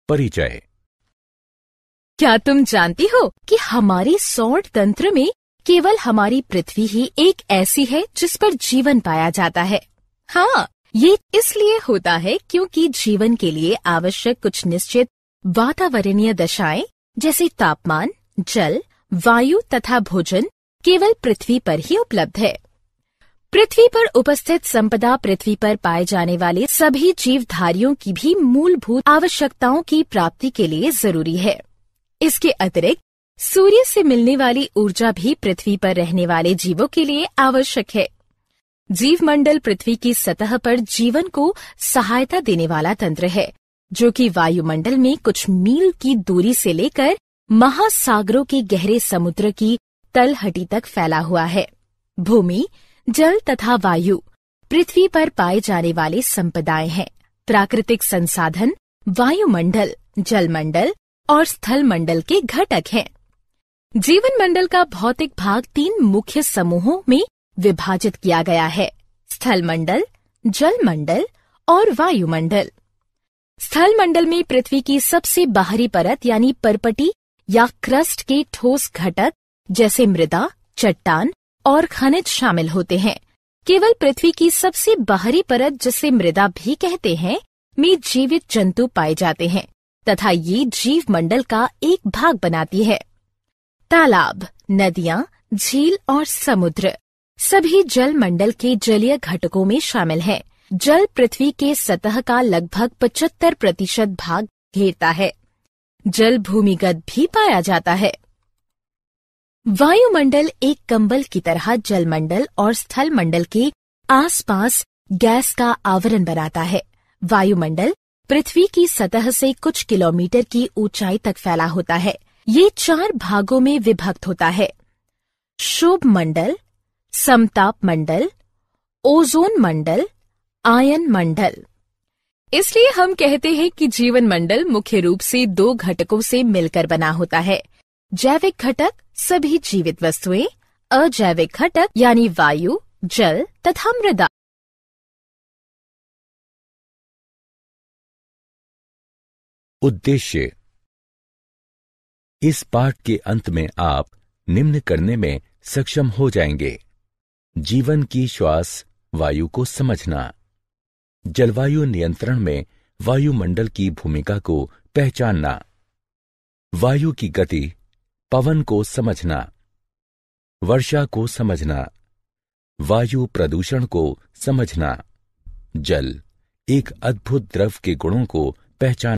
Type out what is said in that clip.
परिचय। क्या तुम जानती हो कि हमारे सौर तंत्र में केवल हमारी पृथ्वी ही एक ऐसी है जिस पर जीवन पाया जाता है। हाँ, ये इसलिए होता है क्योंकि जीवन के लिए आवश्यक कुछ निश्चित वातावरणीय दशाएं जैसे तापमान, जल, वायु तथा भोजन केवल पृथ्वी पर ही उपलब्ध है। पृथ्वी पर उपस्थित संपदा पृथ्वी पर पाए जाने वाले सभी जीवधारियों की भी मूलभूत आवश्यकताओं की प्राप्ति के लिए जरूरी है। इसके अतिरिक्त सूर्य से मिलने वाली ऊर्जा भी पृथ्वी पर रहने वाले जीवों के लिए आवश्यक है। जीवमंडल पृथ्वी की सतह पर जीवन को सहायता देने वाला तंत्र है, जो कि वायुमंडल में कुछ मील की दूरी से लेकर महासागरों के गहरे समुद्र की तलहटी तक फैला हुआ है। भूमि, जल तथा वायु पृथ्वी पर पाए जाने वाले संपदाएं हैं। प्राकृतिक संसाधन वायुमंडल, जलमंडल और स्थल मंडल के घटक हैं। जीवन मंडल का भौतिक भाग 3 मुख्य समूहों में विभाजित किया गया है: स्थल मंडल, जल मंडल और वायुमंडल। स्थल मंडल में पृथ्वी की सबसे बाहरी परत यानी परपटी या क्रस्ट के ठोस घटक जैसे मृदा, चट्टान और खनिज शामिल होते हैं। केवल पृथ्वी की सबसे बाहरी परत, जिसे मृदा भी कहते हैं, में जीवित जंतु पाए जाते हैं तथा ये जीव मंडल का एक भाग बनाती है। तालाब, नदियां, झील और समुद्र सभी जल मंडल के जलीय घटकों में शामिल हैं। जल पृथ्वी के सतह का लगभग 75% भाग घेरता है। जल भूमिगत भी पाया जाता है। वायुमंडल एक कंबल की तरह जलमंडल और स्थल मंडल के आसपास गैस का आवरण बनाता है। वायुमंडल पृथ्वी की सतह से कुछ किलोमीटर की ऊंचाई तक फैला होता है। ये 4 भागों में विभक्त होता है: क्षोभ मंडल, समताप मंडल, ओजोन मंडल, आयन मंडल। इसलिए हम कहते हैं कि जीवन मंडल मुख्य रूप से 2 घटकों से मिलकर बना होता है: जैविक घटक सभी जीवित वस्तुएं, अजैविक घटक यानी वायु, जल तथा मृदा। उद्देश्य। इस पाठ के अंत में आप निम्न करने में सक्षम हो जाएंगे: जीवन की श्वास वायु को समझना, जलवायु नियंत्रण में वायुमंडल की भूमिका को पहचानना, वायु की गति, पवन को समझना, वर्षा को समझना, वायु प्रदूषण को समझना, जल एक अद्भुत द्रव के गुणों को पहचानना।